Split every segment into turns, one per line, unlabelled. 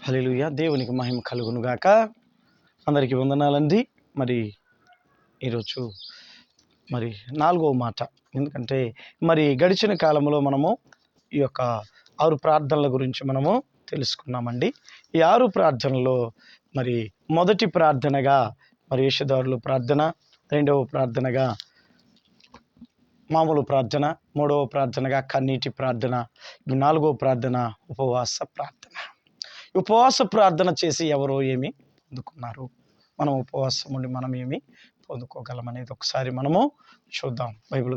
హల్లెలూయా. దేవునికి మహిమ కలుగును గాక. అందరికీ వందనాలండి. మరి ఈరోజు మరి 4వ మాట. ఎందుకంటే మరి గడిచిన కాలంలో మనము ఈ యొక్క 6 ప్రార్థనల గురించి మనము తెలుసుకున్నామండి. ఈ 6 ప్రార్థనలో మరి మొదటి ప్రార్థనగా మరి యేషధారుల ప్రార్థన, రెండవ ప్రార్థనగా మామూలు ప్రార్థన, మూడవ ప్రార్థనగా కన్నీటి ప్రార్థన, 4వ ప్రార్థన ఉపవాస ప్రార్థన. ఉపవాస ప్రార్థన చేసి ఎవరో ఏమి పొందుకున్నారు, మనం ఉపవాసం ఉండి మనం ఏమి పొందుకోగలమనేది ఒకసారి మనము చూద్దాం. బైబిల్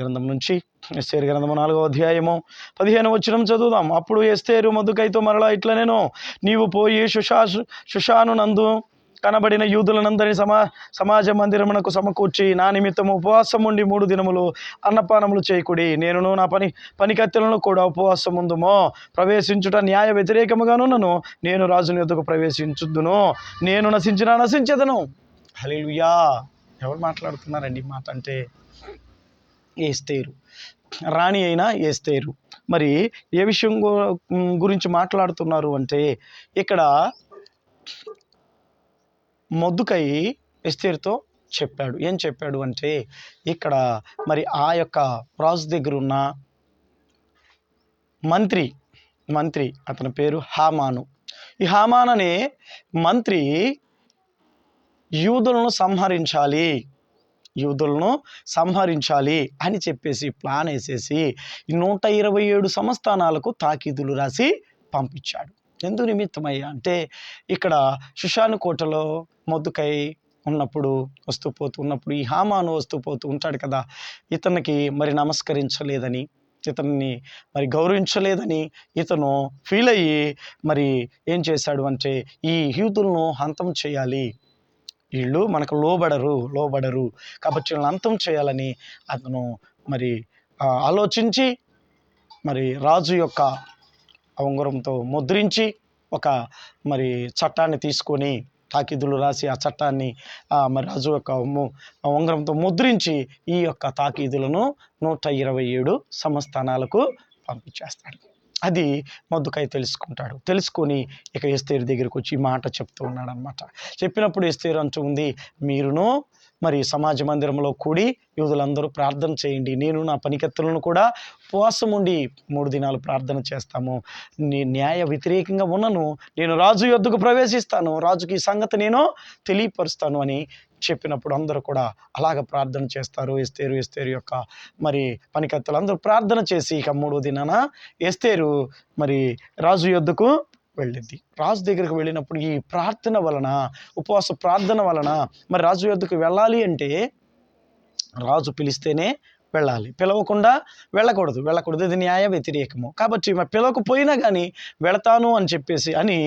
గ్రంథం నుంచి ఎస్తేరు గ్రంథము 4వ అధ్యాయము 15వ వచనం చదువుదాం. అప్పుడు ఎస్తేరు మొర్దెకైతో మరలా ఇట్లా నేను నీవు పోయి షుషాను నందు కనబడిన యూదులనందరినీ సమాజ మందిరమునకు సమకూర్చి నా నిమిత్తము ఉపవాసం ఉండి 3 దినములు అన్నపానములు చేయకుడి. నేనును నా పనికత్తెలను కూడా ఉపవాసం ఉందుమో. ప్రవేశించుట న్యాయ వ్యతిరేకముగానున్నను నేను రాజుని యొద్దకు ప్రవేశించుదును. నేను నశించెదను. హల్లెలూయా. ఎవరు మాట్లాడుతున్నారండి ఈ మాట అంటే ఎస్తేరు, రాణి అయిన ఎస్తేరు. మరి ఏ విషయం గురించి మాట్లాడుతున్నారు అంటే ఇక్కడ మొర్దెకై ఎస్తేరుతో చెప్పాడు. ఏం చెప్పాడు అంటే ఇక్కడ మరి ఆ యొక్క రాజు దగ్గర ఉన్న మంత్రి అతని పేరు హామాను. ఈ హామాన్ అనే మంత్రి యూదులను సంహరించాలి అని చెప్పేసి ప్లాన్ వేసేసి 127 సంస్థానాలకు తాకీదులు రాసి పంపించాడు. ఎందు నిమిత్తమయ్యా అంటే ఇక్కడ షుషాను కోటలో మొర్దెకై ఉన్నప్పుడు వస్తూ పోతూ ఉన్నప్పుడు ఈ హామాను వస్తూ పోతూ ఉంటాడు కదా, ఇతనికి మరి నమస్కరించలేదని, ఇతన్ని మరి గౌరవించలేదని ఇతను ఫీల్ అయ్యి మరి ఏం చేశాడు అంటే ఈ యూదులను హంతం చేయాలి, వీళ్ళు మనకు లోబడరు కాబట్టి వీళ్ళని అంతం చేయాలని అతను మరి ఆలోచించి మరి రాజు యొక్క ఉంగరంతో ముద్రించి ఒక మరి చట్టాన్ని తీసుకొని తాకీదులు రాసి ఆ చట్టాన్ని మరి రాజు యొక్క ఉంగరంతో ముద్రించి ఈ యొక్క తాకీదులను 127 సంస్థానాలకు పంపించేస్తాడు. అది మొర్దెకై తెలుసుకొని ఇక ఎస్తేరు దగ్గరికి వచ్చి ఈ మాట చెప్తూ ఉన్నాడు అనమాట. చెప్పినప్పుడు ఎస్తేరు అంటూ ఉంది, మీరును మరి సమాజ మందిరంలో కూడి యూదులందరూ ప్రార్థన చేయండి, నేను నా పనికత్తెలను కూడా ఉపవాసం ఉండి 3 దినాలు ప్రార్థన చేస్తాము. న్యాయ వ్యతిరేకంగా ఉన్నను నేను రాజు యొద్దకు ప్రవేశిస్తాను, రాజుకి ఈ సంగతి నేను తెలియపరుస్తాను అని చెప్పినప్పుడు అందరూ కూడా అలాగ ప్రార్థన చేస్తారు. ఎస్తేరు యొక్క మరి పనికత్తెలు అందరూ ప్రార్థన చేసి ఇక 3వ దినాన ఎస్తేరు మరి రాజు యొద్దకు వెళ్ళింది. రాజు దగ్గరికి వెళ్ళినప్పుడు ఈ ప్రార్థన వలన, ఉపవాస ప్రార్థన వలన మరి రాజు యొద్దకు వెళ్ళాలి అంటే రాజు పిలిస్తేనే వెళ్ళాలి, పిలవకుండా వెళ్ళకూడదు. ఇది న్యాయ వ్యతిరేకము. కాబట్టి మరి పిలవకపోయినా కానీ వెళతాను అని చెప్పేసి అని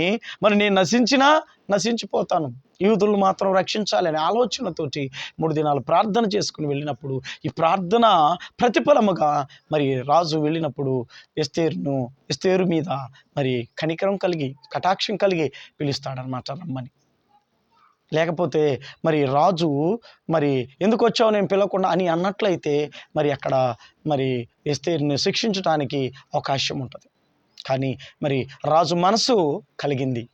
మరి నేను నశించిపోతాను, యూదులు మాత్రం రక్షించాలి అనే ఆలోచనతోటి 3 దినాలు ప్రార్థన చేసుకుని వెళ్ళినప్పుడు ఈ ప్రార్థన ప్రతిఫలముగా మరి రాజు వెళ్ళినప్పుడు ఎస్తేరు మీద మరి కనికరం కలిగి కటాక్షం కలిగి పిలుస్తాడనమాట రమ్మని. లేకపోతే మరి రాజు మరి ఎందుకు వచ్చావు నేను పిలవకుండా అని అన్నట్లయితే మరి అక్కడ మరి ఎస్తేరుని శిక్షించడానికి అవకాశం ఉంటుంది. కానీ మరి రాజు మనసు కలిగింది,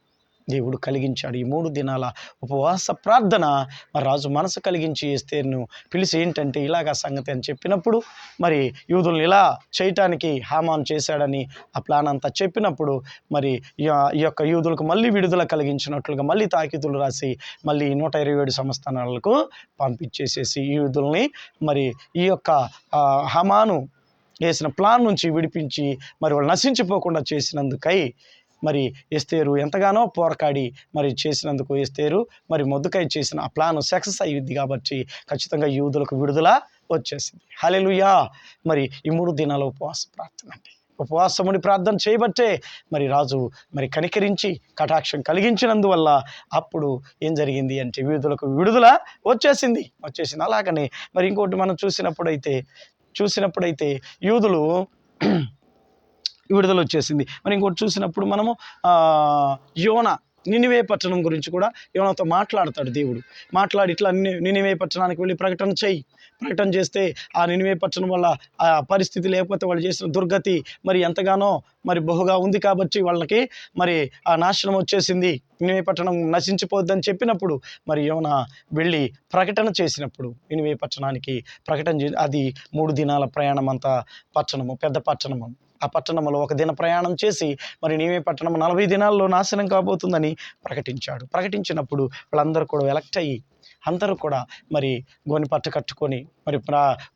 దేవుడు కలిగించాడు. ఈ 3 దినాల ఉపవాస ప్రార్థన మరి రాజు మనసు కలిగించి ఎస్తేరును పిలిచి ఏంటంటే ఇలాగా సంగతి అని చెప్పినప్పుడు మరి యూదులను ఇలా చేయటానికి హామాను చేశాడని ఆ ప్లాన్ అంతా చెప్పినప్పుడు మరి ఈ యొక్క యూదులకు మళ్ళీ విడుదల కలిగించినట్లుగా మళ్ళీ తాకీదులు రాసి మళ్ళీ 127 సంస్థానాలకు పంపించేసేసి ఈ యూదుల్ని మరి ఈ యొక్క హామాను వేసిన ప్లాన్ నుంచి విడిపించి మరి వాళ్ళు నశించిపోకుండా చేసినందుకై మరి ఎస్తేరు ఎంతగానో పోరాడి మరి చేసినందుకు ఎస్తేరు మరి మొర్దెకై చేసిన ఆ ప్లాన్ సక్సెస్ అయ్యింది కాబట్టి ఖచ్చితంగా యూదులకు విడుదల వచ్చేసింది. హల్లెలూయా. మరి ఈ 3 దినాల ఉపవాస ప్రార్థన అండి, ఉపవాసముని ప్రార్థన చేయబట్టే మరి రాజు మరి కనికరించి కటాక్షం కలిగించినందువల్ల అప్పుడు ఏం జరిగింది అంటే యూదులకు విడుదల వచ్చేసింది. అలాగనే మరి ఇంకోటి మనం చూసినప్పుడైతే యూదులు విడుదల వచ్చేసింది. మరి ఇంకోటి చూసినప్పుడు మనము యోనా నినివే పట్టణం గురించి కూడా యోనాతో మాట్లాడతాడు దేవుడు. మాట్లాడి ఇట్లా నినివే పట్టణానికి వెళ్ళి ప్రకటన ప్రకటన చేస్తే ఆ నినివే పట్టణం వల్ల ఆ పరిస్థితి లేకపోతే వాళ్ళు చేసిన దుర్గతి మరి ఎంతగానో మరి బహుగా ఉంది కాబట్టి వాళ్ళకి మరి ఆ నాశనం వచ్చేసింది, నినివే పట్టణం నశించిపోద్దని చెప్పినప్పుడు మరి యోనా వెళ్ళి ప్రకటన చేసినప్పుడు నినివే పట్టణానికి ప్రకటన అది 3 దినాల ప్రయాణం అంత పట్టణము, పెద్ద పట్టణము. ఆ పట్టణంలో 1 దిన ప్రయాణం చేసి మరి నినివే పట్టణం 40 దినాల్లో నాశనం కాబోతుందని ప్రకటించాడు. ప్రకటించినప్పుడు వాళ్ళందరూ కూడా ఎలక్ట్ అయ్యి అందరూ కూడా మరి గోనెపట్ట కట్టుకొని మరి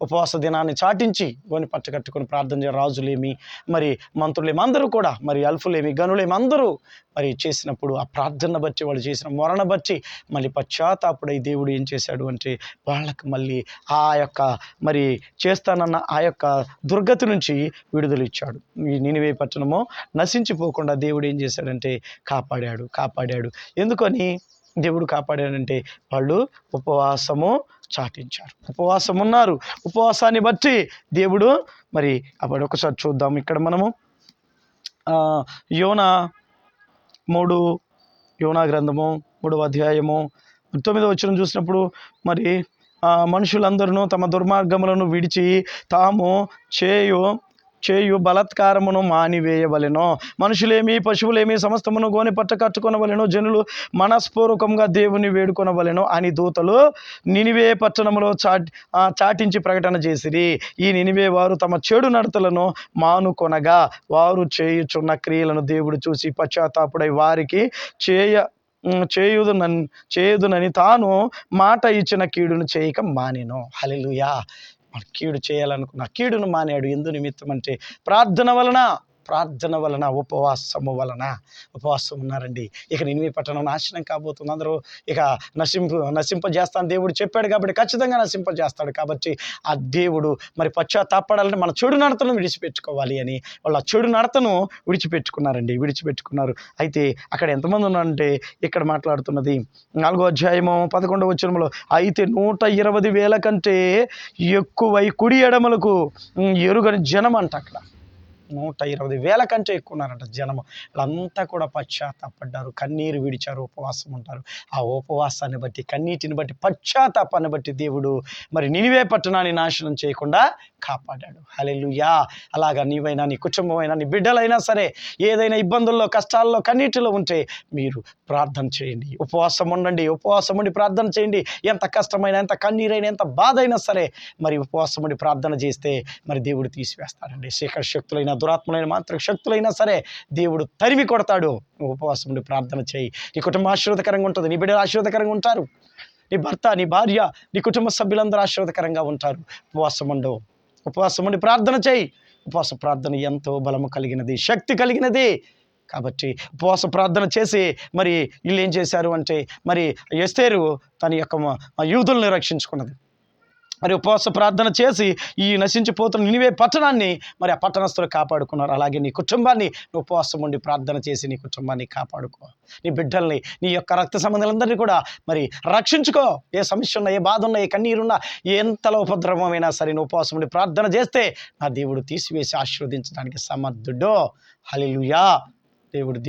ఉపవాస దినాన్ని చాటించి గోనెపట్ట కట్టుకొని ప్రార్థన చేయ రాజులేమి మరి మంత్రులేమి అందరూ కూడా మరి అల్ఫులేమి గనులేమి అందరూ మరి చేసినప్పుడు ఆ ప్రార్థన బట్టి వాళ్ళు చేసిన మొరణ బట్టి మళ్ళీ పశ్చాత్తాపుడై దేవుడు ఏం చేశాడు అంటే వాళ్ళకి మళ్ళీ ఆ యొక్క మరి చేస్తానన్న ఆ యొక్క దుర్గతి నుంచి విడుదల ఇచ్చాడు. ఈ నినివే పట్టణము నశించిపోకుండా దేవుడు ఏం చేశాడంటే కాపాడాడు. ఎందుకని దేవుడు కాపాడాడంటే వాళ్ళు ఉపవాసము చాటించారు, ఉపవాసం ఉన్నారు. ఉపవాసాన్ని బట్టి దేవుడు మరి అప్పుడు ఒకసారి చూద్దాం. ఇక్కడ మనము యోనా గ్రంథము 3వ అధ్యాయము 9వ వచనం చూసినప్పుడు మరి మనుషులందరూ తమ దుర్మార్గములను విడిచి తాము చేయు బలాత్కారమును మానివేయవలెను. మనుషులేమి పశువులేమి సమస్తమును గోనెపట్ట కట్టుకొనవలెను. జనులు మనస్పూర్వకంగా దేవుని వేడుకొనవలెను అని దూతలు నినివే పట్టణములో చాటించి ప్రకటన చేసిరి. ఈ నినివే వారు తమ చెడు నడతలను మానుకొనగా వారు చేయుచున్న క్రియలను దేవుడు చూసి పశ్చాత్తాపుడై వారికి చేయుదునని తాను మాట ఇచ్చిన కీడును చేయక మానెను. హల్లెలూయా. కీడు చేయాలనుకున్న కీడును మానాడు. ఎందు నిమిత్తం అంటే ప్రార్థన వలన ఉపవాసం ఉన్నారండి. ఇక నినివే పట్టణం నాశనం కాబోతుంది. అందరూ ఇక నశింపజేస్తాను దేవుడు చెప్పాడు కాబట్టి ఖచ్చితంగా నశింపజేస్తాడు. కాబట్టి ఆ దేవుడు మరి పశ్చాత్తాపడాలంటే మన చెడు నడతను విడిచిపెట్టుకోవాలి అని వాళ్ళు ఆ చెడు నడతను విడిచిపెట్టుకున్నారు. అయితే అక్కడ ఎంతమంది ఉన్నారంటే ఇక్కడ మాట్లాడుతున్నది 4వ అధ్యాయము 11వ వచనంలో అయితే 120,000 కంటే ఎక్కువై కుడి ఎడమలకు ఎరుగని జనం అంట. అక్కడ 120,000 కంటే ఎక్కువ ఉన్నారంట జనము. వాళ్ళంతా కూడా పశ్చాత్తాపడ్డారు, కన్నీరు విడిచారు, ఉపవాసం ఉంటారు. ఆ ఉపవాసాన్ని బట్టి కన్నీటిని బట్టి పశ్చాత్తాపాన్ని బట్టి దేవుడు మరి నినివే పట్టణాన్ని నాశనం చేయకుండా కాపాడాడు. హల్లెలూయా. అలాగా నీవైనా నీ కుటుంబమైనా నీ బిడ్డలైనా సరే ఏదైనా ఇబ్బందుల్లో కష్టాల్లో కన్నీటిలో ఉంటే మీరు ప్రార్థన చేయండి, ఉపవాసం ఉండి ప్రార్థన చేయండి. ఎంత కష్టమైనా ఎంత కన్నీరైనా ఎంత బాధ అయినా సరే మరి ఉపవాసం ఉండి ప్రార్థన చేస్తే మరి దేవుడు తీసివేస్తాడండి. శేఖర శక్తులైన దురాత్మలైన మాంత్రిక శక్తులైనా సరే దేవుడు తరిమి కొడతాడు. నువ్వు ఉపవాసం ఉండి ప్రార్థన చేయి. నీ కుటుంబం ఆశీర్వాదకరంగా ఉంటుంది, నీ బిడ్డలు ఆశీర్వాదకరంగా ఉంటారు, నీ భర్త నీ భార్య నీ కుటుంబ సభ్యులందరూ ఆశీర్వాదకరంగా ఉంటారు. ఉపవాసం ఉండి ప్రార్థన చేయి. ఉపవాస ప్రార్థన ఎంతో బలము కలిగినది, శక్తి కలిగినది. కాబట్టి ఉపవాస ప్రార్థన చేసి మరి వీళ్ళు ఏం చేశారు అంటే మరి ఎస్తేరు తన యొక్క యూదుల్ని రక్షించుకున్నది. మరి ఉపవాస ప్రార్థన చేసి ఈ నశించిపోతున్న నినివే పట్టణాన్ని మరి ఆ పట్టణస్థులు కాపాడుకున్నారు. అలాగే నీ కుటుంబాన్ని నువ్వు ఉపవాసం ఉండి ప్రార్థన చేసి నీ కుటుంబాన్ని కాపాడుకో, నీ బిడ్డల్ని నీ యొక్క రక్త సంబంధాలందరినీ కూడా మరి రక్షించుకో. ఏ సమస్య ఉన్నా, ఏ బాధ ఉన్నా, ఏ కన్నీరున్నా, ఎంతలో ఉపద్రవమైనా సరే నువ్వు ఉపవాసం ఉండి ప్రార్థన చేస్తే నా దేవుడు తీసివేసి ఆశీర్వదించడానికి సమర్థుడు. హల్లెలూయా. దేవుడు